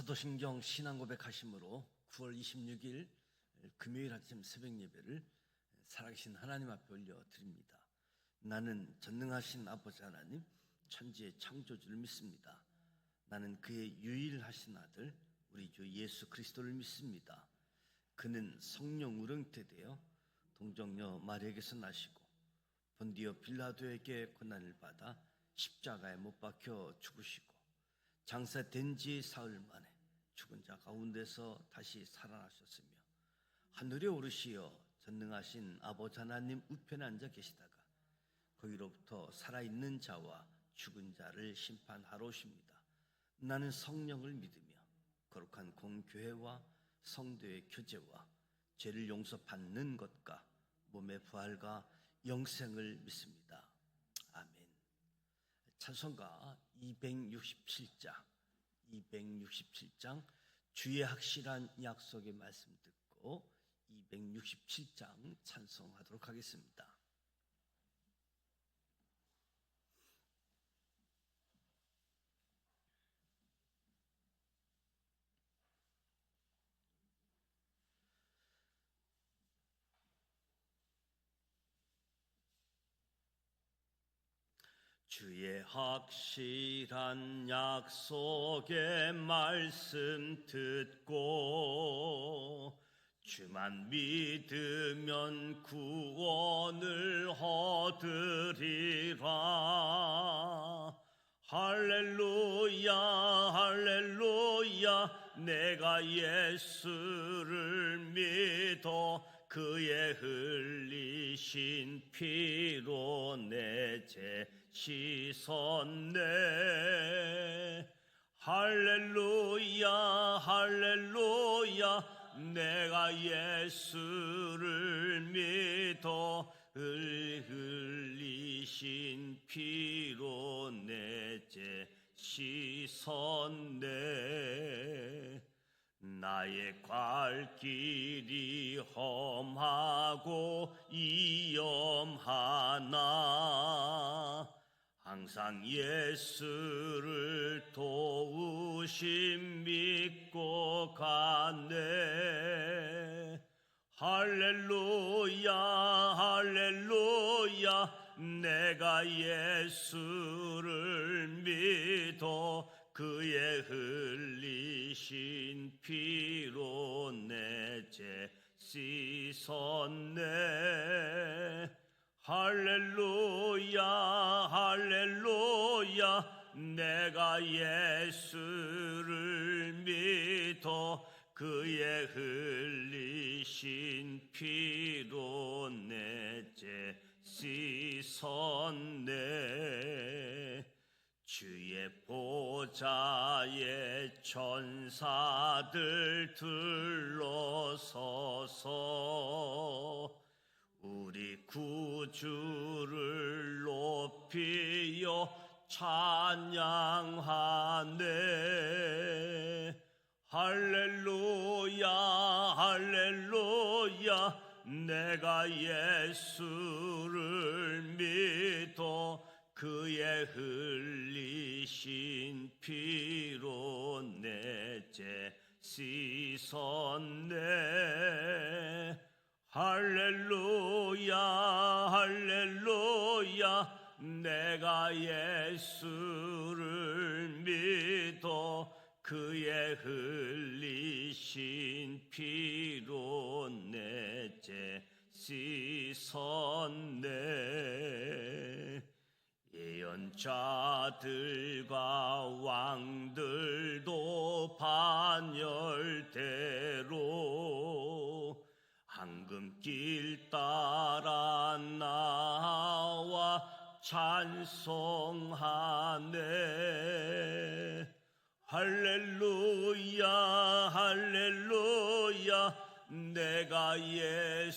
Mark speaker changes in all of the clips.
Speaker 1: 사도신경 신앙고백 하심으로 9월 26일 금요일 아침 새벽 예배를 살아계신 하나님 앞에 올려드립니다. 나는 전능하신 아버지 하나님, 천지의 창조주를 믿습니다. 나는 그의 유일하신 아들 우리 주 예수 그리스도를 믿습니다. 그는 성령 우렁태되어 동정녀 마리아에게서 나시고 본디오 빌라도에게 고난을 받아 십자가에 못 박혀 죽으시고 장사된 지 사흘 만에 죽은 자 가운데서 다시 살아나셨으며 하늘에 오르시어 전능하신 아버지 하나님 우편에 앉아 계시다가 거기로부터 살아있는 자와 죽은 자를 심판하러 오십니다. 나는 성령을 믿으며 거룩한 공교회와 성도의 교제와 죄를 용서받는 것과 몸의 부활과 영생을 믿습니다. 아멘. 찬송가 267장 주의 확실한 약속의 말씀 듣고 267장 찬송하도록 하겠습니다. 주의 확실한 약속의 말씀 듣고 주만 믿으면 구원을 얻으리라. 할렐루야 할렐루야 내가 예수를 믿어 그의 흘리신 피로 내 죄 씻었네. 할렐루야 할렐루야 내가 예수를 믿어 흘리신 피로 내 죄 씻었네. 나의 갈 길이 험하고 위험하나 항상 예수를 도우심 믿고 가네. 할렐루야 할렐루야 내가 예수를 믿어 그의 흘리신 피로 내 죄 씻었네. 할렐루야 할렐루야 내가 예수를 믿어 그의 흘리신 피로 내 죄 씻었네. 주의 보좌에 천사들 둘러서서 우리 구주를 높이어 찬양하네. 할렐루야 할렐루야 내가 예수를 믿어 그의 흘리신 피로 내 죄 씻었네. 할렐루야 할렐루야 내가 예수를 믿어 그의 흘리신 피로 내 죄 씻었네. 예언자들과 왕들도 반열대로 황금길 따라 나와 찬송하네. 할렐루야 할렐루야 내가 예수를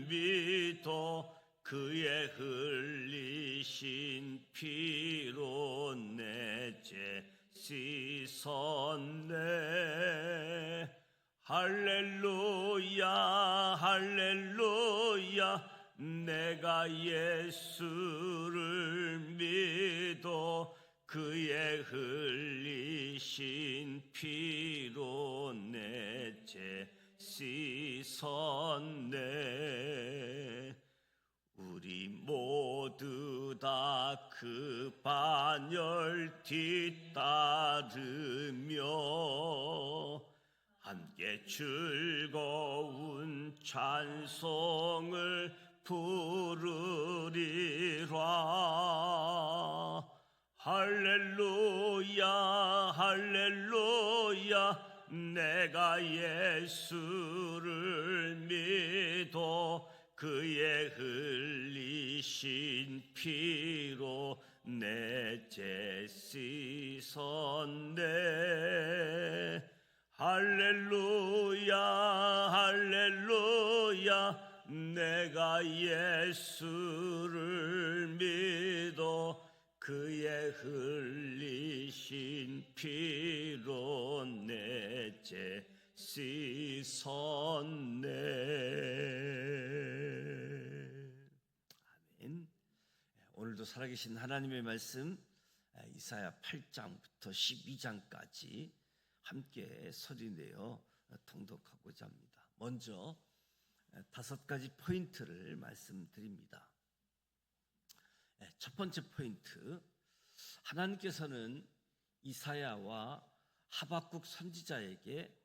Speaker 1: 믿어 그의 흘리신 피로 내 죄 씻었네. 할렐루야 할렐루야 내가 예수를 믿어 그의 흘리신 피로 내 죄 씻었네. 우리 모두 다 그 반열 뒤따르며 함께 즐거운 찬송을 부르리라. 할렐루야 할렐루야 내가 예수를 믿어 그의 흘리신 피로 내 죄 씻었네. 할렐루야 할렐루야 내가 예수를 믿어 그의 흘리신 피로 내 죄 씻었네. 아멘. 오늘도 살아계신 하나님의 말씀 이사야 8장부터 12장까지 함께 소리내어 통독하고자 합니다. 먼저 5가지 포인트를 말씀드립니다. 첫 번째 포인트, 하나님께서는 이사야와 하박국 선지자에게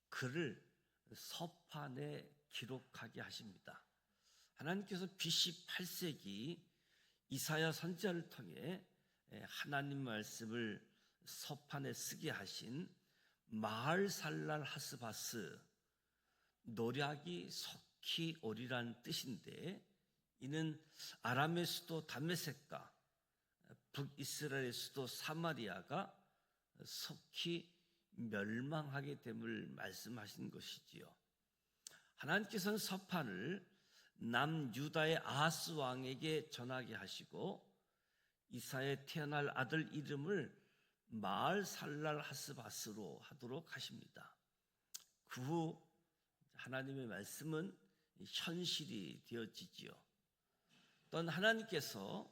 Speaker 1: 글을 서판에 기록하게 하십니다. 하나님께서 BC 8세기 이사야 선지자를 통해 하나님 말씀을 서판에 쓰게 하신 마할살랄 하스바스, 노략이 속히 오리란 뜻인데, 이는 아람의 수도 다메섹과 북이스라엘의 수도 사마리아가 속히 멸망하게 됨을 말씀하신 것이지요. 하나님께서는 서판을 남유다의 아하스 왕에게 전하게 하시고 이사야의 태어날 아들 이름을 마할살랄 하스바스로 하도록 하십니다. 그 후 하나님의 말씀은 현실이 되어지지요. 또한 하나님께서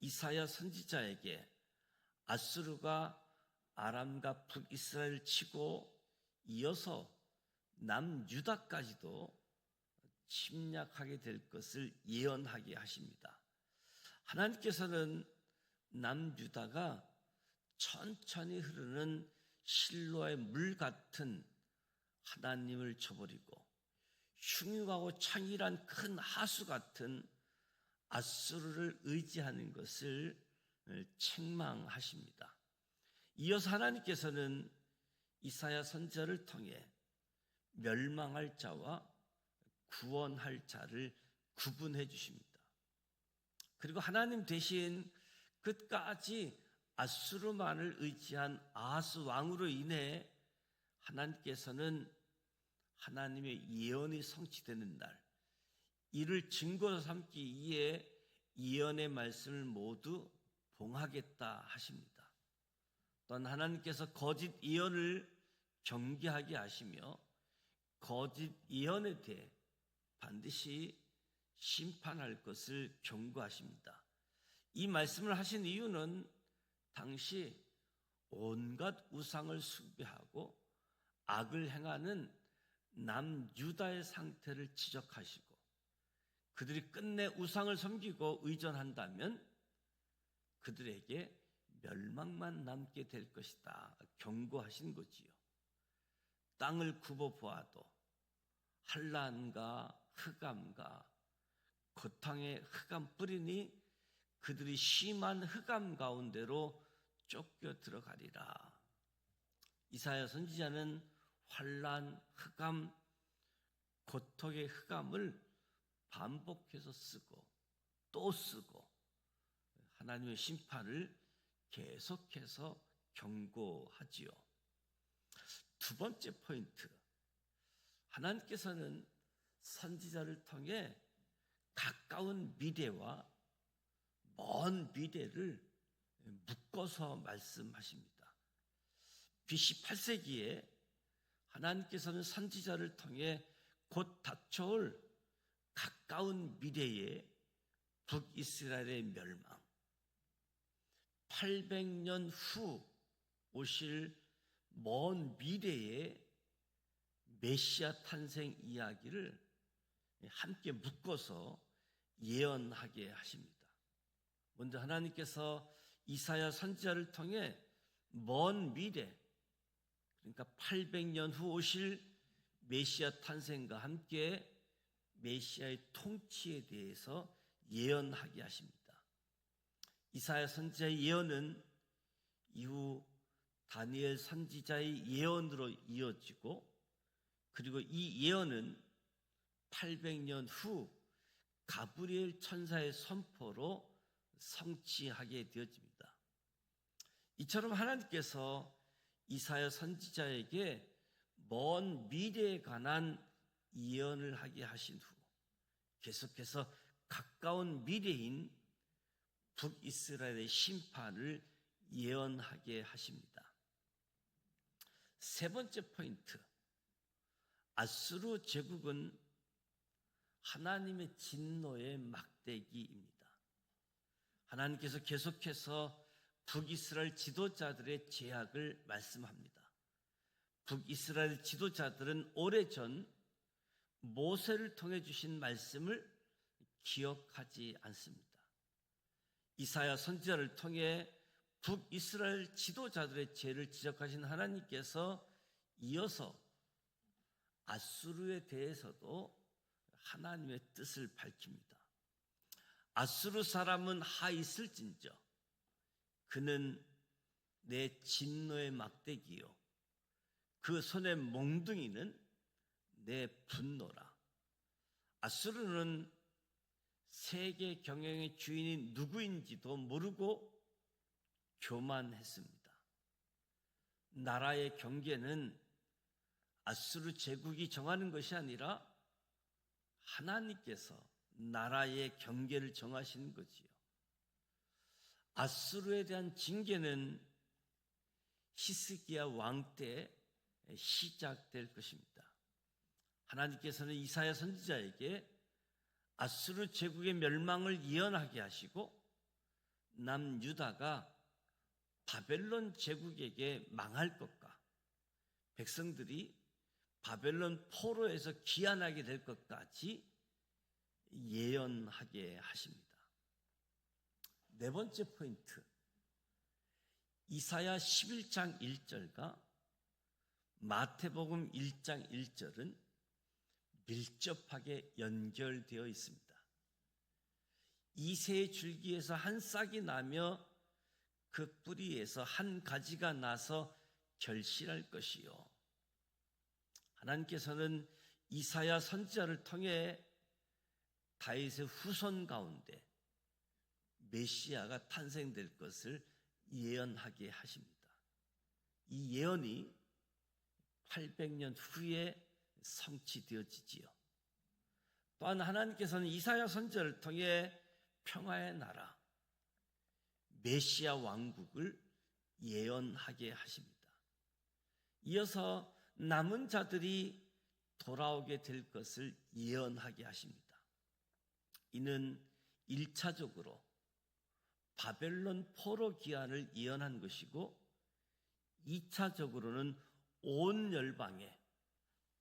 Speaker 1: 이사야 선지자에게 아수르가 아람과 북이스라엘을 치고 이어서 남유다까지도 침략하게 될 것을 예언하게 하십니다. 하나님께서는 남유다가 천천히 흐르는 실로의 물 같은 하나님을 저버리고 흉흉하고 창일한 큰 하수 같은 아수르를 의지하는 것을 책망하십니다. 이어서 하나님께서는 이사야 선지자를 통해 멸망할 자와 구원할 자를 구분해 주십니다. 그리고 하나님 대신 끝까지 아수르만을 의지한 아하스 왕으로 인해 하나님께서는 하나님의 예언이 성취되는 날, 이를 증거로 삼기 위해 예언의 말씀을 모두 봉하겠다 하십니다. 또한 하나님께서 거짓 예언을 경계하게 하시며 거짓 예언에 대해 반드시 심판할 것을 경고하십니다. 이 말씀을 하신 이유는 당시 온갖 우상을 숭배하고 악을 행하는 남유다의 상태를 지적하시고 그들이 끝내 우상을 섬기고 의존한다면 그들에게 멸망만 남게 될 것이다 경고하신 거지요. 땅을 굽어 보아도 한란과 흑암과 고탕의 흑암 뿌리니 그들이 심한 흑암 가운데로 쫓겨 들어가리라. 이사야 선지자는 환란, 흑암, 고통의 흑암을 반복해서 쓰고 또 쓰고 하나님의 심판을 계속해서 경고하지요. 두 번째 포인트, 하나님께서는 선지자를 통해 가까운 미래와 먼 미래를 묶어서 말씀하십니다. BC 8세기에 하나님께서는 선지자를 통해 곧 닥쳐올 가까운 미래의 북이스라엘의 멸망, 800년 후 오실 먼 미래의 메시아 탄생 이야기를 함께 묶어서 예언하게 하십니다. 먼저 하나님께서 이사야 선지자를 통해 먼 미래, 그러니까 800년 후 오실 메시아 탄생과 함께 메시아의 통치에 대해서 예언하게 하십니다. 이사야 선지자의 예언은 이후 다니엘 선지자의 예언으로 이어지고, 그리고 이 예언은 800년 후 가브리엘 천사의 선포로 성취하게 되어집니다. 이처럼 하나님께서 이사야 선지자에게 먼 미래에 관한 예언을 하게 하신 후 계속해서 가까운 미래인 북이스라엘의 심판을 예언하게 하십니다. 세 번째 포인트, 아수르 제국은 하나님의 진노의 막대기입니다. 하나님께서 계속해서 북이스라엘 지도자들의 죄악을 말씀합니다. 북이스라엘 지도자들은 오래전 모세를 통해 주신 말씀을 기억하지 않습니다. 이사야 선지자를 통해 북이스라엘 지도자들의 죄를 지적하신 하나님께서 이어서 아수르에 대해서도 하나님의 뜻을 밝힙니다. 아수르 사람은 하 있을진저 그는 내 진노의 막대기요 그 손의 몽둥이는 내 분노라. 아수르는 세계 경영의 주인이 누구인지도 모르고 교만했습니다. 나라의 경계는 아수르 제국이 정하는 것이 아니라 하나님께서 나라의 경계를 정하시는 거지요. 아수르에 대한 징계는 히스기야 왕 때 시작될 것입니다. 하나님께서는 이사야 선지자에게 아수르 제국의 멸망을 예언하게 하시고 남유다가 바벨론 제국에게 망할 것과 백성들이 바벨론 포로에서 귀환하게 될 것까지 예언하게 하십니다. 네 번째 포인트, 이사야 11장 1절과 마태복음 1장 1절은 밀접하게 연결되어 있습니다. 이새의 줄기에서 한 싹이 나며 그 뿌리에서 한 가지가 나서 결실할 것이요. 하나님께서는 이사야 선지자를 통해 다윗의 후손 가운데 메시아가 탄생될 것을 예언하게 하십니다. 이 예언이 800년 후에 성취되어지지요. 또한 하나님께서는 이사야 선지자를 통해 평화의 나라, 메시아 왕국을 예언하게 하십니다. 이어서 남은 자들이 돌아오게 될 것을 예언하게 하십니다. 이는 1차적으로 바벨론 포로 기한을 예언한 것이고 2차적으로는 온 열방에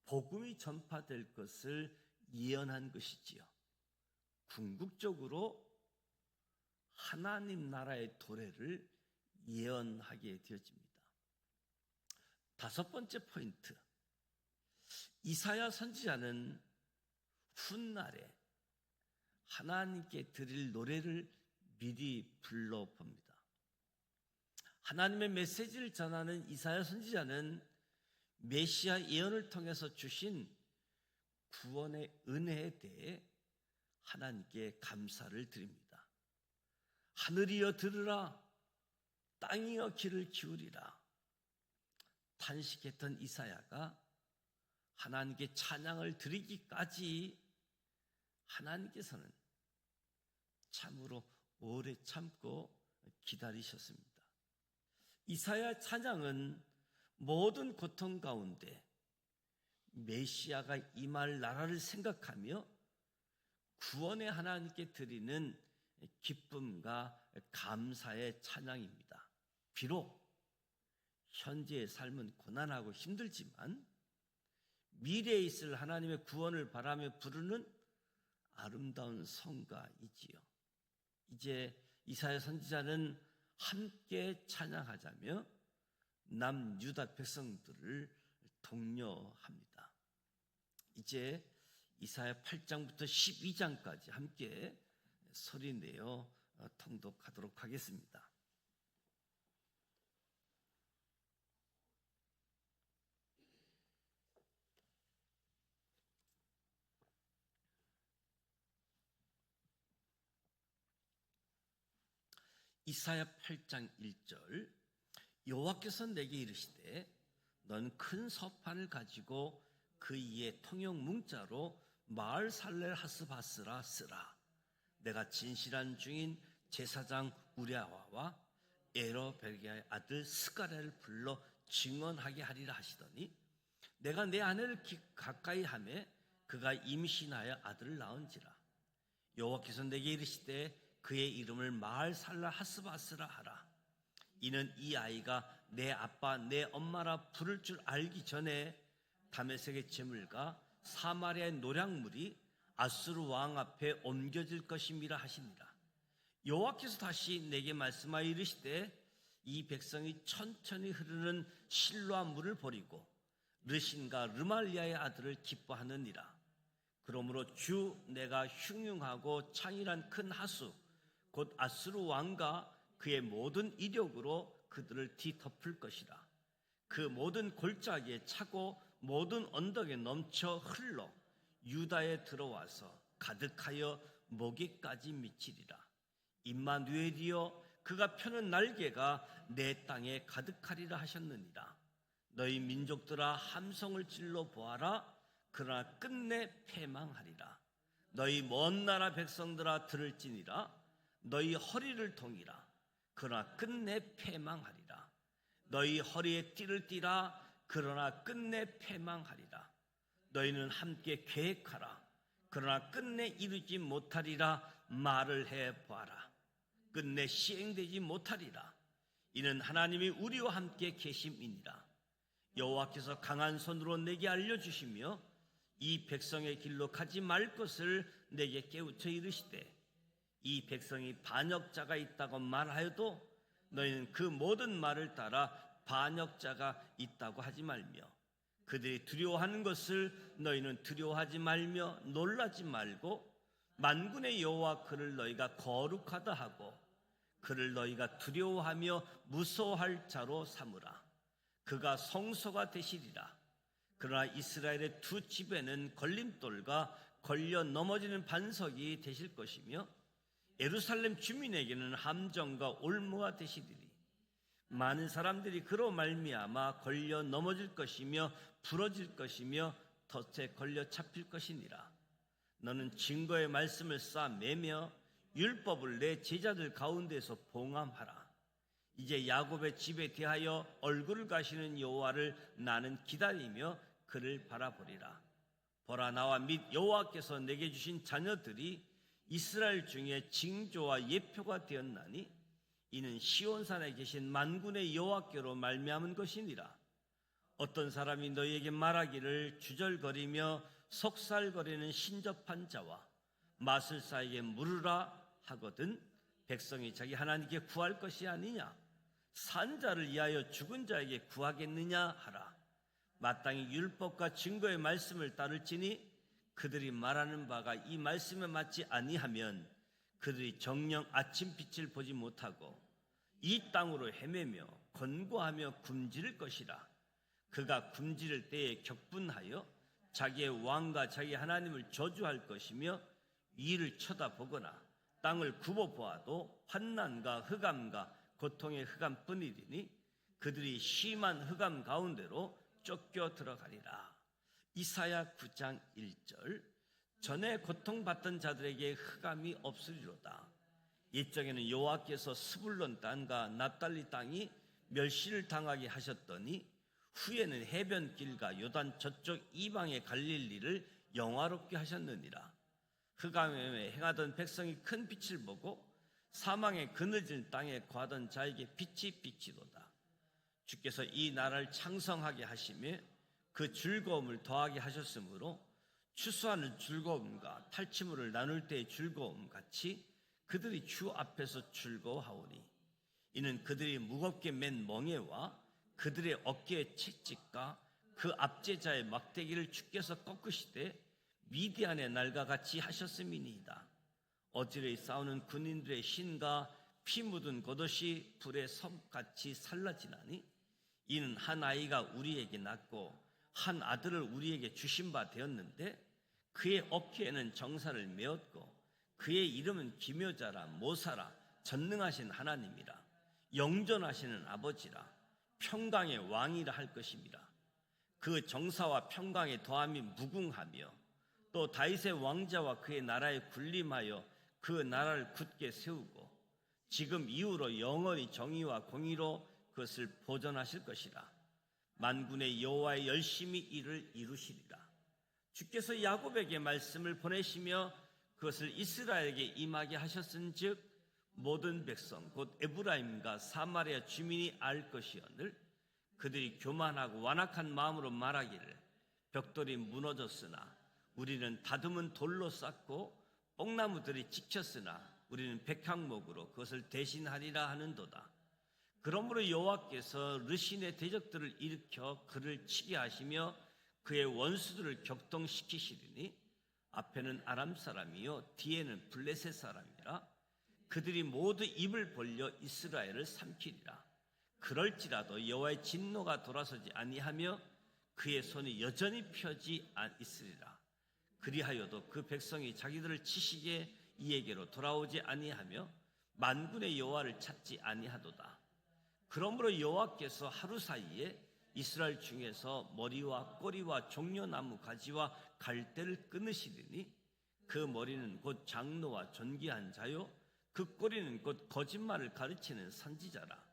Speaker 1: 복음이 전파될 것을 예언한 것이지요. 궁극적으로 하나님 나라의 도래를 예언하게 되어집니다. 다섯 번째 포인트, 이사야 선지자는 훗날에 하나님께 드릴 노래를 미리 불러봅니다. 하나님의 메시지를 전하는 이사야 선지자는 메시아 예언을 통해서 주신 구원의 은혜에 대해 하나님께 감사를 드립니다. 하늘이여 들으라, 땅이여 귀를 기울이라. 탄식했던 이사야가 하나님께 찬양을 드리기까지 하나님께서는 참으로 오래 참고 기다리셨습니다. 이사야 찬양은 모든 고통 가운데 메시아가 임할 나라를 생각하며 구원의 하나님께 드리는 기쁨과 감사의 찬양입니다. 비록 현재의 삶은 고난하고 힘들지만 미래에 있을 하나님의 구원을 바라며 부르는 아름다운 성가이지요. 이제 이사야 선지자는 함께 찬양하자며 남유다 백성들을 독려합니다. 이제 이사야 8장부터 12장까지 함께 소리내어 통독하도록 하겠습니다. 이사야 8장 1절 여호와께서 내게 이르시되 넌 큰 서판을 가지고 그 위에 통용 문자로 마을살렐 하스바스라 쓰라. 내가 진실한 중인 제사장 우랴와와 에러벨게의 아들 스가랴를 불러 증언하게 하리라 하시더니 내가 내 아내를 가까이 하매 그가 임신하여 아들을 낳은지라. 여호와께서 내게 이르시되 그의 이름을 마을살라 하스바스라 하라. 이는 이 아이가 내 아빠 내 엄마라 부를 줄 알기 전에 다메섹의 제물과 사마리아의 노략물이 아수르 왕 앞에 옮겨질 것임이라 하시니라. 여호와께서 다시 내게 말씀하여 이르시되 이 백성이 천천히 흐르는 실로암 물을 버리고 르신과 르말리아의 아들을 기뻐하느니라. 그러므로 주 내가 흉흉하고 창일한 큰 하수 곧 아수르 왕과 그의 모든 이력으로 그들을 뒤덮을 것이라. 그 모든 골짜기에 차고 모든 언덕에 넘쳐 흘러 유다에 들어와서 가득하여 목에까지 미치리라. 임마누엘이여 그가 펴는 날개가 내 땅에 가득하리라 하셨느니라. 너희 민족들아 함성을 질러 보아라. 그러나 끝내 패망하리라. 너희 먼 나라 백성들아 들을지니라. 너희 허리를 동이라. 그러나 끝내 패망하리라. 너희 허리에 띠를 띠라. 그러나 끝내 패망하리라. 너희는 함께 계획하라. 그러나 끝내 이루지 못하리라. 말을 해보아라. 끝내 시행되지 못하리라. 이는 하나님이 우리와 함께 계심이니라. 여호와께서 강한 손으로 내게 알려주시며 이 백성의 길로 가지 말 것을 내게 깨우쳐 이르시되 이 백성이 반역자가 있다고 말하여도 너희는 그 모든 말을 따라 반역자가 있다고 하지 말며 그들이 두려워하는 것을 너희는 두려워하지 말며 놀라지 말고 만군의 여호와 그를 너희가 거룩하다 하고 그를 너희가 두려워하며 무서워할 자로 삼으라. 그가 성소가 되시리라. 그러나 이스라엘의 두 집에는 걸림돌과 걸려 넘어지는 반석이 되실 것이며 예루살렘 주민에게는 함정과 올무가 되시리니 많은 사람들이 그로 말미암아 걸려 넘어질 것이며 부러질 것이며 덫에 걸려 잡힐 것이니라. 너는 증거의 말씀을 쌓아 매며 율법을 내 제자들 가운데서 봉함하라. 이제 야곱의 집에 대하여 얼굴을 가시는 여호와를 나는 기다리며 그를 바라보리라. 보라 나와 및 여호와께서 내게 주신 자녀들이 이스라엘 중에 징조와 예표가 되었나니 이는 시온산에 계신 만군의 여호와께로 말미암은 것이니라. 어떤 사람이 너희에게 말하기를 주절거리며 속살거리는 신접한 자와 마술사에게 물으라 하거든 백성이 자기 하나님께 구할 것이 아니냐 산 자를 위하여 죽은 자에게 구하겠느냐 하라. 마땅히 율법과 증거의 말씀을 따를지니 그들이 말하는 바가 이 말씀에 맞지 아니하면 그들이 정녕 아침빛을 보지 못하고 이 땅으로 헤매며 권고하며 굶주릴 것이라. 그가 굶주릴 때에 격분하여 자기의 왕과 자기 하나님을 저주할 것이며 위를 쳐다보거나 땅을 굽어보아도 환난과 흑암과 고통의 흑암뿐이리니 그들이 심한 흑암 가운데로 쫓겨 들어가리라. 이사야 9장 1절 전에 고통받던 자들에게 흑암이 없으리로다. 옛적에는 여호와께서 스불론 땅과 납달리 땅이 멸시를 당하게 하셨더니 후에는 해변길과 요단 저쪽 이방의 갈릴리를 영화롭게 하셨느니라. 흑암에 행하던 백성이 큰 빛을 보고 사망의 그늘진 땅에 거하던 자에게 빛이 비치도다. 주께서 이 나라를 창성하게 하시며 그 즐거움을 더하게 하셨으므로 추수하는 즐거움과 탈취물을 나눌 때의 즐거움 같이 그들이 주 앞에서 즐거워하오니 이는 그들이 무겁게 맨 멍에와 그들의 어깨의 채찍과 그 압제자의 막대기를 주께서 꺾으시되 미디안의 날과 같이 하셨음이니이다. 어지러이 싸우는 군인들의 신과 피 묻은 겉옷이 불의 섬같이 살라지나니 이는 한 아이가 우리에게 낳고 한 아들을 우리에게 주신 바 되었는데 그의 어깨에는 정사를 메었고 그의 이름은 기묘자라 모사라 전능하신 하나님이라 영존하시는 아버지라 평강의 왕이라 할 것입니다. 그 정사와 평강의 더함이 무궁하며 또 다윗의 왕자와 그의 나라에 군림하여 그 나라를 굳게 세우고 지금 이후로 영원히 정의와 공의로 그것을 보존하실 것이라. 만군의 여호와의 열심히 일을 이루시리라. 주께서 야곱에게 말씀을 보내시며 그것을 이스라엘에게 임하게 하셨은즉 모든 백성 곧 에브라임과 사마리아 주민이 알 것이오늘 그들이 교만하고 완악한 마음으로 말하기를 벽돌이 무너졌으나 우리는 다듬은 돌로 쌓고 뽕나무들이 지켰으나 우리는 백향목으로 그것을 대신하리라 하는도다. 그러므로 여호와께서 르신의 대적들을 일으켜 그를 치게 하시며 그의 원수들을 격동시키시리니 앞에는 아람 사람이요 뒤에는 블레셋 사람이라. 그들이 모두 입을 벌려 이스라엘을 삼키리라. 그럴지라도 여호와의 진노가 돌아서지 아니하며 그의 손이 여전히 펴지 있으리라. 그리하여도 그 백성이 자기들을 치시게 이에게로 돌아오지 아니하며 만군의 여호와를 찾지 아니하도다. 그러므로 여호와께서 하루 사이에 이스라엘 중에서 머리와 꼬리와 종려나무 가지와 갈대를 끊으시리니 그 머리는 곧 장로와 존귀한 자요 그 꼬리는 곧 거짓말을 가르치는 선지자라.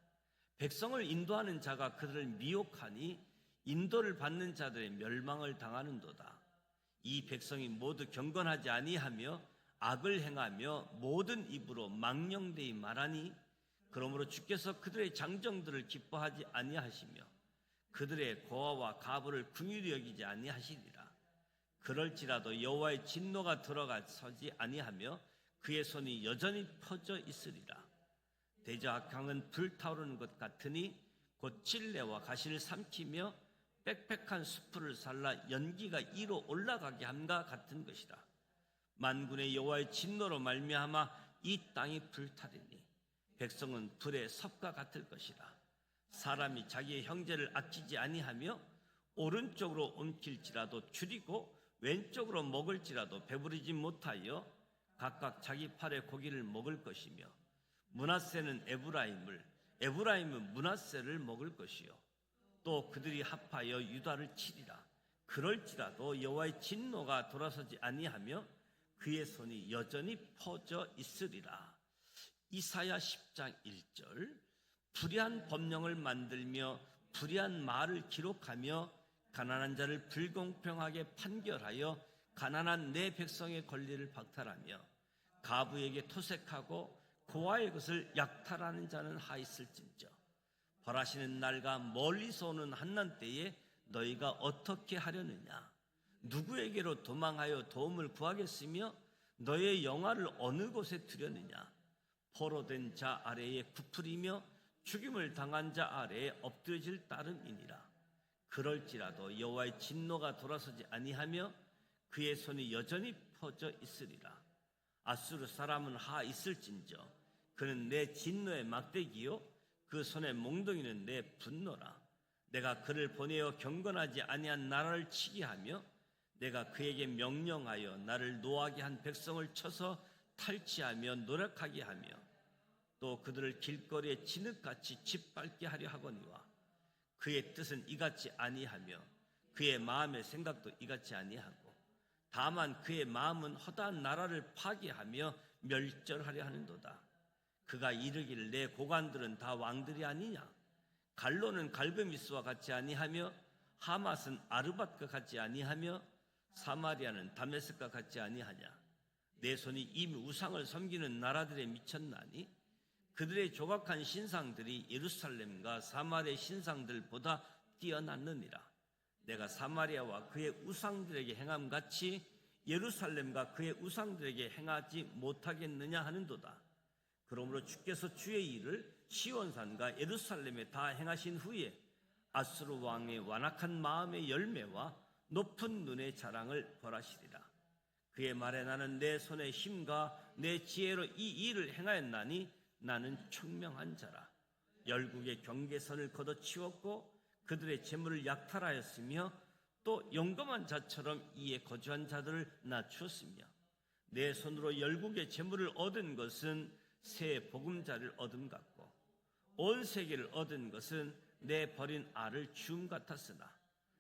Speaker 1: 백성을 인도하는 자가 그들을 미혹하니 인도를 받는 자들의 멸망을 당하는도다. 이 백성이 모두 경건하지 아니하며 악을 행하며 모든 입으로 망령되이 말하니 그러므로 주께서 그들의 장정들을 기뻐하지 아니하시며 그들의 고아와 가부를 긍휼히 여기지 아니하시리라. 그럴지라도 여호와의 진노가 들어가서지 아니하며 그의 손이 여전히 퍼져 있으리라. 대저악강은 불타오르는 것 같으니 곧 칠레와 가시를 삼키며 빽빽한 수풀을 살라 연기가 이로 올라가게 함과 같은 것이라. 만군의 여호와의 진노로 말미암아 이 땅이 불타리니 백성은 불의 섭과 같을 것이라. 사람이 자기의 형제를 아끼지 아니하며 오른쪽으로 옮길지라도 줄이고 왼쪽으로 먹을지라도 배부르지 못하여 각각 자기 팔의 고기를 먹을 것이며 므낫세는 에브라임을 에브라임은 므낫세를 먹을 것이요 또 그들이 합하여 유다를 치리라. 그럴지라도 여호와의 진노가 돌아서지 아니하며 그의 손이 여전히 퍼져 있으리라. 이사야 10장 1절. 불의한 법령을 만들며 불의한 말을 기록하며 가난한 자를 불공평하게 판결하여 가난한 내 백성의 권리를 박탈하며 가부에게 토색하고 고아의 것을 약탈하는 자는 하있을진저. 벌하시는 날과 멀리서 오는 한난 때에 너희가 어떻게 하려느냐? 누구에게로 도망하여 도움을 구하겠으며 너의 영화를 어느 곳에 두려느냐? 포로된 자 아래에 굽으리며 죽임을 당한 자 아래에 엎드러질 따름이니라. 그럴지라도 여호와의 진노가 돌아서지 아니하며 그의 손이 여전히 퍼져 있으리라. 아수르 사람은 하 있을진저 그는 내 진노의 막대기요 그 손의 몽둥이는 내 분노라. 내가 그를 보내어 경건하지 아니한 나라를 치게 하며 내가 그에게 명령하여 나를 노하게 한 백성을 쳐서 탈취하며 노력하게 하며 또 그들을 길거리에 진흙같이 짓밟게 하려 하거니와 그의 뜻은 이같이 아니하며 그의 마음의 생각도 이같이 아니하고 다만 그의 마음은 허다한 나라를 파괴하며 멸절하려 하는도다. 그가 이르기를 내 고관들은 다 왕들이 아니냐? 갈로는 갈그미스와 같이 아니하며 하맛은 아르밧과 같지 아니하며 사마리아는 다메섹과 같지 아니하냐? 내 손이 이미 우상을 섬기는 나라들에 미쳤나니 그들의 조각한 신상들이 예루살렘과 사마리아 신상들보다 뛰어났느니라. 내가 사마리아와 그의 우상들에게 행함같이 예루살렘과 그의 우상들에게 행하지 못하겠느냐 하는도다. 그러므로 주께서 주의 일을 시온산과 예루살렘에 다 행하신 후에 아수르 왕의 완악한 마음의 열매와 높은 눈의 자랑을 벌하시리라. 그의 말에 나는 내 손의 힘과 내 지혜로 이 일을 행하였나니 나는 총명한 자라. 열국의 경계선을 걷어치웠고 그들의 재물을 약탈하였으며 또 용감한 자처럼 이에 거주한 자들을 낮추었으며 내 손으로 열국의 재물을 얻은 것은 새 보금자를 얻음 같고 온 세계를 얻은 것은 내 버린 알을 주움 같았으나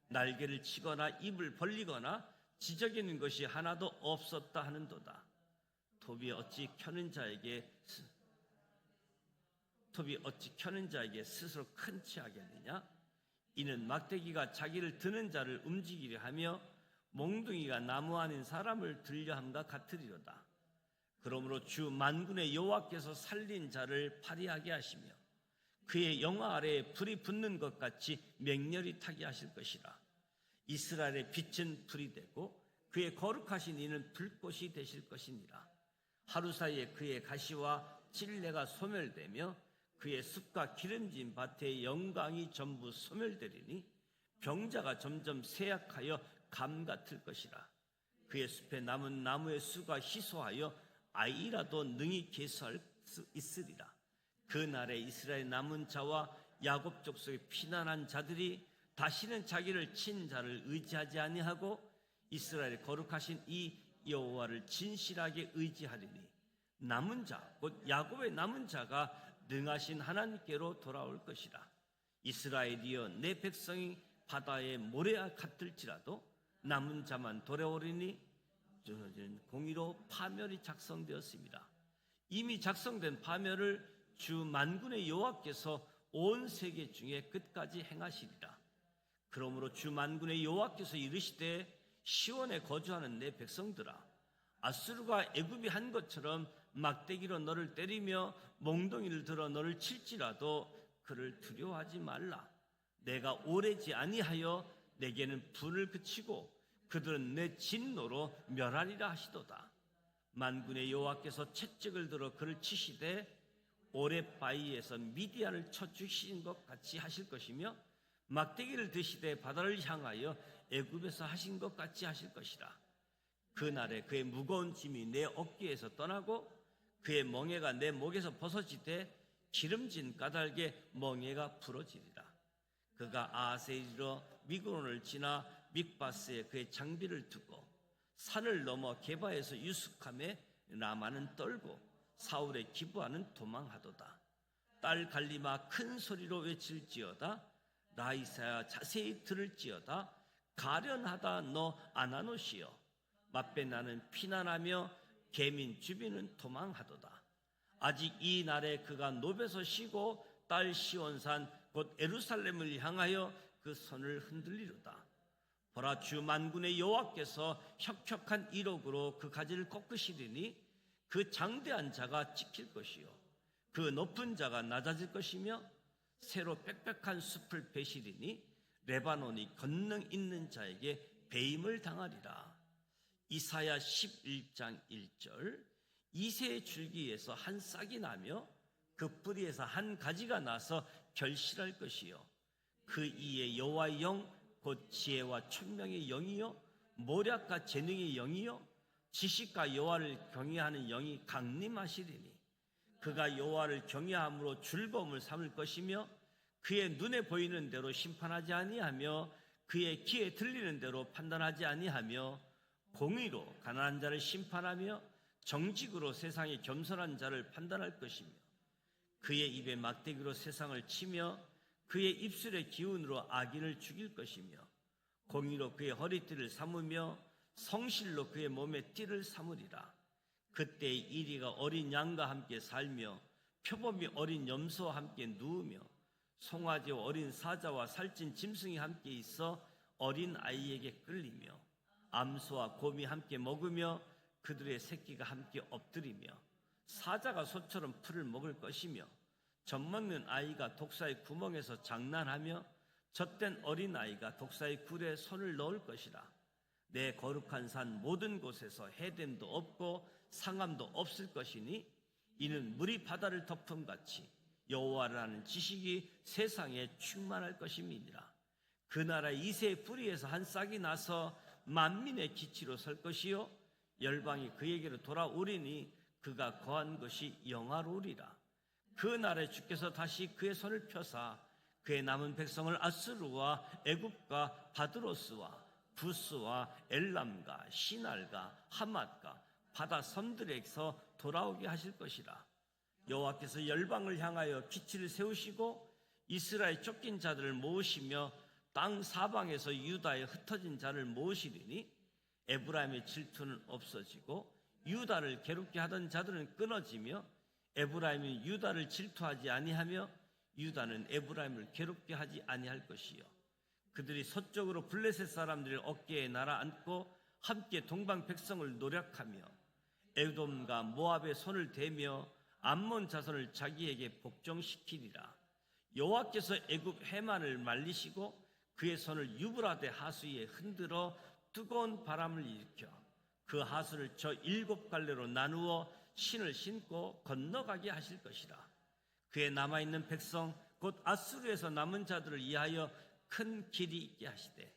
Speaker 1: 날개를 치거나 입을 벌리거나 지저귀는 것이 하나도 없었다 하는도다. 톱이 어찌 켜는 자에게 스스로 큰 치 하겠느냐? 이는 막대기가 자기를 드는 자를 움직이려 하며 몽둥이가 나무 안인 사람을 들려함과 같으리로다. 그러므로 주 만군의 여호와께서 살린 자를 파리하게 하시며 그의 영화 아래에 불이 붙는 것 같이 맹렬히 타게 하실 것이라. 이스라엘의 빛은 불이 되고 그의 거룩하신 이는 불꽃이 되실 것이니라. 하루 사이에 그의 가시와 찔레가 소멸되며 그의 숲과 기름진 밭의 영광이 전부 소멸되리니 병자가 점점 쇠약하여 감 같을 것이라. 그의 숲에 남은 나무의 수가 희소하여 아이라도 능히 계수할 수 있으리라. 그 날에 이스라엘 남은 자와 야곱 족속의 피난한 자들이 다시는 자기를 친 자를 의지하지 아니하고 이스라엘의 거룩하신 이 여호와를 진실하게 의지하리니 남은 자 곧 야곱의 남은 자가 능하신 하나님께로 돌아올 것이라. 이스라엘이여 내 백성이 바다의 모래와 같을지라도 남은 자만 돌아오리니 공의로 파멸이 작성되었습니다. 이미 작성된 파멸을 주 만군의 여호와께서 온 세계 중에 끝까지 행하시리라. 그러므로 주 만군의 여호와께서 이르시되 시온에 거주하는 내 백성들아, 아수르가 애굽이 한 것처럼 막대기로 너를 때리며 몽둥이를 들어 너를 칠지라도 그를 두려워하지 말라. 내가 오래지 아니하여 내게는 불을 그치고 그들은 내 진노로 멸하리라 하시도다. 만군의 여호와께서 채찍을 들어 그를 치시되 오랫바위에서 미디안을 쳐 죽이신 것 같이 하실 것이며 막대기를 드시되 바다를 향하여 애굽에서 하신 것 같이 하실 것이라. 그날에 그의 무거운 짐이 내 어깨에서 떠나고 그의 멍에가 내 목에서 벗어지되 기름진 까닭에 멍에가 부러지리라. 그가 아하세이로 미그론을 지나 mik바스에 그의 장비를 두고 산을 넘어 게바에서 유숙함에 라마는 떨고 사울의 기브아는 도망하도다. 딸 갈리마 큰 소리로 외칠지어다. 라이사야 자세히 들을지어다. 가련하다 너 아나노시여. 맛배 나는 피난하며 개민 주민은 도망하도다. 아직 이 날에 그가 노베서 쉬고 딸 시온산 곧 예루살렘을 향하여 그 손을 흔들리로다. 보라, 주 만군의 여호와께서 혁혁한 이lok으로 그 가지를 꺾으시리니 그 장대한 자가 지킬 것이요 그 높은 자가 낮아질 것이며 새로 빽빽한 숲을 베시리니 레바논이 권능 있는 자에게 배임을 당하리라. 이사야 11장 1절. 이새의 줄기에서 한 싹이 나며 그 뿌리에서 한 가지가 나서 결실할 것이요 그 이에 여호와의 영 곧 지혜와 총명의 영이요 모략과 재능의 영이요 지식과 여호와를 경외하는 영이 강림하시리니 그가 여호와를 경외함으로 즐거움을 삼을 것이며 그의 눈에 보이는 대로 심판하지 아니하며 그의 귀에 들리는 대로 판단하지 아니하며 공의로 가난한 자를 심판하며 정직으로 세상의 겸손한 자를 판단할 것이며 그의 입에 막대기로 세상을 치며 그의 입술의 기운으로 악인을 죽일 것이며 공의로 그의 허리띠를 삼으며 성실로 그의 몸에 띠를 삼으리라. 그때 이리가 어린 양과 함께 살며 표범이 어린 염소와 함께 누우며 송아지와 어린 사자와 살찐 짐승이 함께 있어 어린 아이에게 끌리며 암소와 곰이 함께 먹으며 그들의 새끼가 함께 엎드리며 사자가 소처럼 풀을 먹을 것이며 젖먹는 아이가 독사의 구멍에서 장난하며 젖된 어린아이가 독사의 굴에 손을 넣을 것이라. 내 거룩한 산 모든 곳에서 해됨도 없고 상함도 없을 것이니 이는 물이 바다를 덮음같이 여호와를 아는 지식이 세상에 충만할 것임이니라. 그 나라 이새의 뿌리에서 한 싹이 나서 만민의 기치로 설 것이요 열방이 그에게로 돌아오리니 그가 거한 것이 영화로우리라. 그 날에 주께서 다시 그의 손을 펴사 그의 남은 백성을 아수르와 애굽과 바드로스와 부스와 엘람과 시날과 하맛과 바다 섬들에게서 돌아오게 하실 것이라. 여호와께서 열방을 향하여 기치를 세우시고 이스라엘 쫓긴 자들을 모으시며 땅 사방에서 유다에 흩어진 자를 모으시리니 에브라임의 질투는 없어지고 유다를 괴롭게 하던 자들은 끊어지며 에브라임이 유다를 질투하지 아니하며 유다는 에브라임을 괴롭게 하지 아니할 것이요 그들이 서쪽으로 블레셋 사람들의 어깨에 날아앉고 함께 동방 백성을 노력하며 에돔과 모압의 손을 대며 암몬 자손을 자기에게 복종시키리라. 여호와께서 애굽 해만을 말리시고 그의 손을 유브라데 하수위에 흔들어 뜨거운 바람을 일으켜 그 하수를 저 7갈래로 나누어 신을 신고 건너가게 하실 것이라. 그의 남아있는 백성 곧 아수르에서 남은 자들을 위하여 큰 길이 있게 하시되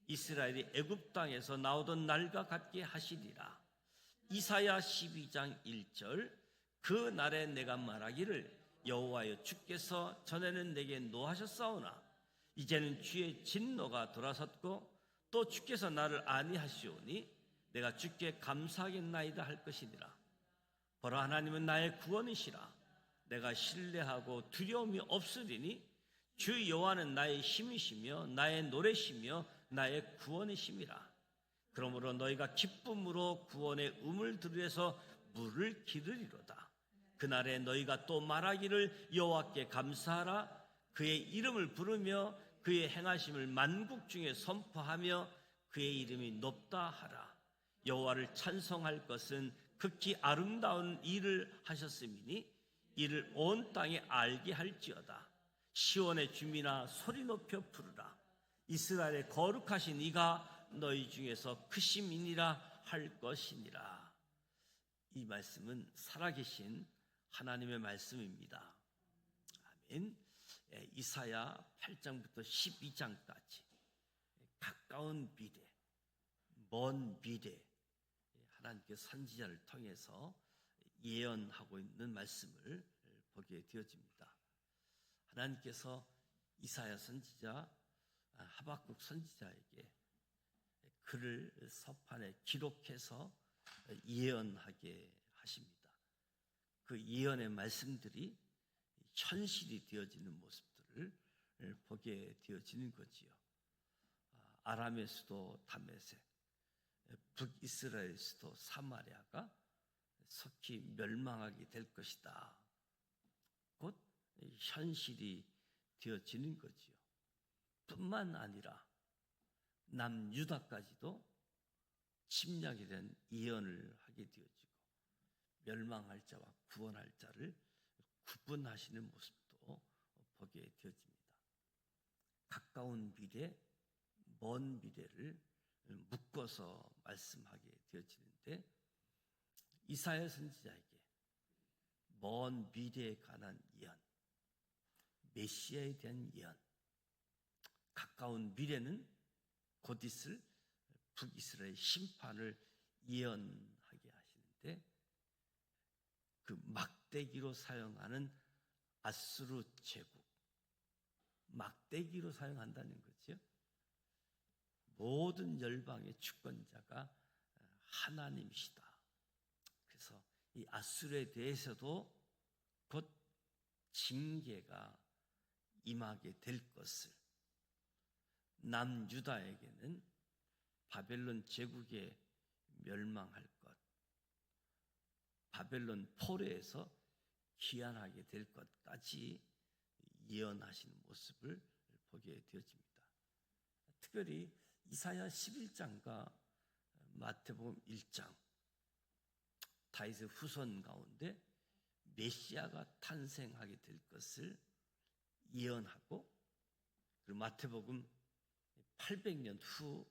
Speaker 1: 이스라엘이 애굽 땅에서 나오던 날과 같게 하시리라. 이사야 12장 1절. 그 날에 내가 말하기를 여호와여 주께서 전에는 내게 노하셨사오나 이제는 주의 진노가 돌아섰고 또 주께서 나를 아니하시오니 내가 주께 감사하겠나이다 할 것이니라. 보라 하나님은 나의 구원이시라. 내가 신뢰하고 두려움이 없으리니 주 여호와는 나의 힘이시며 나의 노래시며 나의 구원이심이라. 그러므로 너희가 기쁨으로 구원의 음을 들으려서 물을 기르리로다. 그날에 너희가 또 말하기를 여호와께 감사하라. 그의 이름을 부르며 그의 행하심을 만국 중에 선포하며 그의 이름이 높다 하라. 여호와를 찬송할 것은 극히 아름다운 일을 하셨음이니 이를 온 땅에 알게 할지어다. 시온의 주민아 소리 높여 부르라. 이스라엘의 거룩하신 이가 너희 중에서 크심이니라 할 것이니라. 이 말씀은 살아계신 하나님의 말씀입니다. 아멘. 이사야 8장부터 12장까지 가까운 미래, 먼 미래 하나님께서 선지자를 통해서 예언하고 있는 말씀을 보게 되어집니다. 하나님께서 이사야 선지자, 하박국 선지자에게 글을 서판에 기록해서 예언하게 하십니다. 그 예언의 말씀들이 현실이 되어지는 모습들을 보게 되어지는 거지요. 아람의 수도 다메섹, 북이스라엘 수도 사마리아가 속히 멸망하게 될 것이다. 곧 현실이 되어지는 거지요. 뿐만 아니라 남유다까지도 침략이 된 예언을 하게 되어지고 멸망할 자와 구원할 자를 구분하시는 모습도 보게 되어집니다. 가까운 미래, 먼 미래를 묶어서 말씀하게 되어지는데 이사야 선지자에게 먼 미래에 관한 예언, 메시아에 대한 예언, 가까운 미래는 곧 있을 북이스라엘 심판을 예언하게 하시는데 그 막대기로 사용하는 아수르 제국, 막대기로 사용한다는 거죠. 모든 열방의 주권자가 하나님이시다. 그래서 이 아수르에 대해서도 곧 징계가 임하게 될 것을, 남유다에게는 바벨론 제국에 멸망할 것, 바벨론 포로에서 귀환하게 될 것까지 예언하시는 모습을 보게 되어집니다. 특별히 이사야 11장과 마태복음 1장, 다윗의 후손 가운데 메시아가 탄생하게 될 것을 예언하고, 그리고 마태복음 800년 후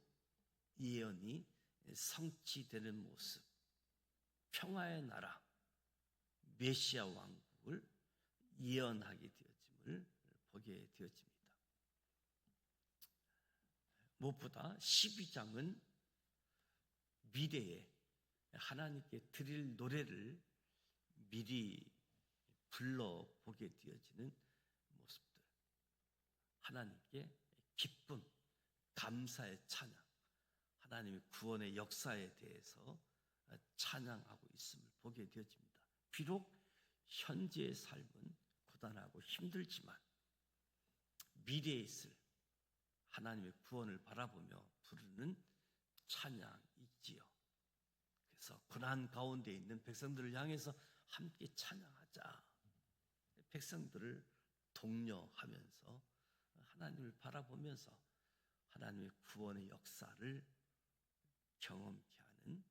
Speaker 1: 예언이 성취되는 모습, 평화의 나라 메시아 왕국을 예언하게 되어짐을 보게 되어집니다. 무엇보다 12장은 미래에 하나님께 드릴 노래를 미리 불러보게 되어지는 모습들, 하나님께 기쁨, 감사의 찬양, 하나님의 구원의 역사에 대해서 찬양하고 있음을 보게 되어집니다. 비록 현재의 삶은 고단하고 힘들지만 미래에 있을 하나님의 구원을 바라보며 부르는 찬양이지요. 그래서 고난 가운데 있는 백성들을 향해서 함께 찬양하자. 백성들을 독려하면서 하나님을 바라보면서 하나님의 구원의 역사를 경험케 하는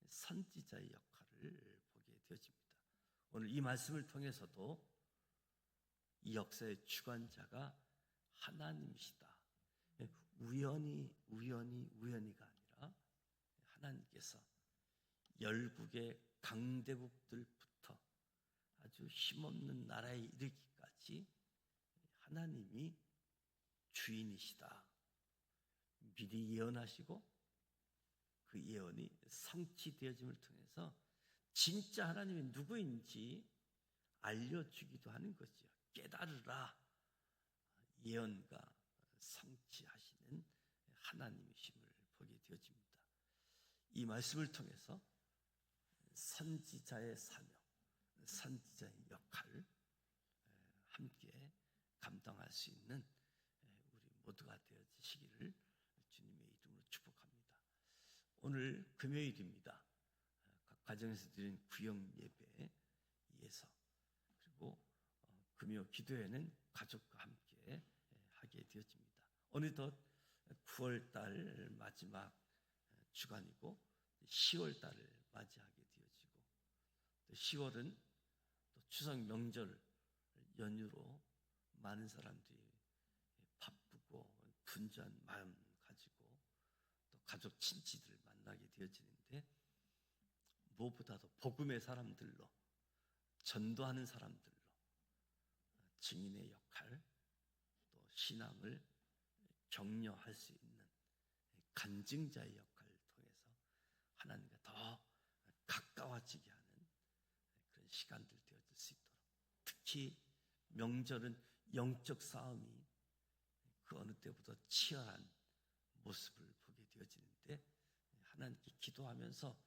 Speaker 1: 선지자의 역할을 보게 되어집니다. 오늘 이 말씀을 통해서도 이 역사의 주관자가 하나님이시다. 우연히가 아니라 하나님께서 열국의 강대국들부터 아주 힘없는 나라에 이르기까지 하나님이 주인이시다. 미리 예언하시고 그 예언이 성취되어짐을 통해서 진짜 하나님이 누구인지 알려주기도 하는 거죠. 깨달으라. 예언과 성취하시는 하나님이심을 보게 되어집니다. 이 말씀을 통해서 선지자의 사명, 선지자의 역할 함께 감당할 수 있는 우리 모두가 되어지시기를 주님의 이름으로 축복합니다. 오늘 금요일입니다. 각 가정에서 드린 구역 예배에 의해서, 그리고 금요 기도회는 가족과 함께 하게 되어집니다. 어느덧 9월달 마지막 주간이고 10월달을 맞이하게 되어지고, 또 10월은 또 추석 명절 연휴로 많은 사람들이 바쁘고 분주한 마음 가지고 또 가족 친지들을 만나게 되어지는데, 무엇보다도 복음의 사람들로, 전도하는 사람들로 증인의 역할, 또 신앙을 격려할 수 있는 간증자의 역할을 통해서 하나님과 더 가까워지게 하는 그런 시간들 되어질 수 있도록, 특히 명절은 영적 싸움이 그 어느 때보다 치열한 모습을 보게 되어지는데, 하나님께 기도하면서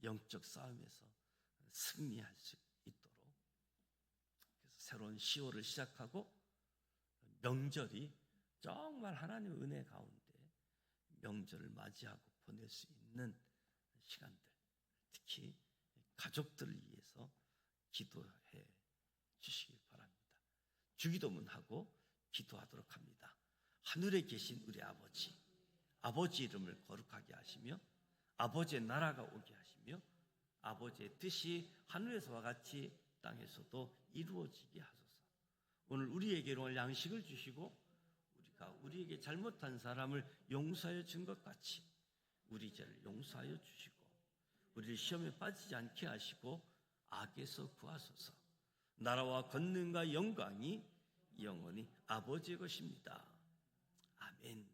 Speaker 1: 영적 싸움에서 승리할 수 있도록, 그래서 새로운 10월을 시작하고 명절이 정말 하나님의 은혜 가운데 명절을 맞이하고 보낼 수 있는 시간들, 특히 가족들을 위해서 기도해 주시길 바랍니다. 주기도문하고 기도하도록 합니다. 하늘에 계신 우리 아버지, 아버지 이름을 거룩하게 하시며 아버지의 나라가 오게 하시며 아버지의 뜻이 하늘에서와 같이 땅에서도 이루어지게 하소서. 오늘 우리에게로 오늘 양식을 주시고 우리가 우리에게 잘못한 사람을 용서하여 준 것 같이 우리 죄를 용서하여 주시고, 우리를 시험에 빠지지 않게 하시고 악에서 구하소서. 나라와 권능과 영광이 영원히 아버지의 것입니다. 아멘.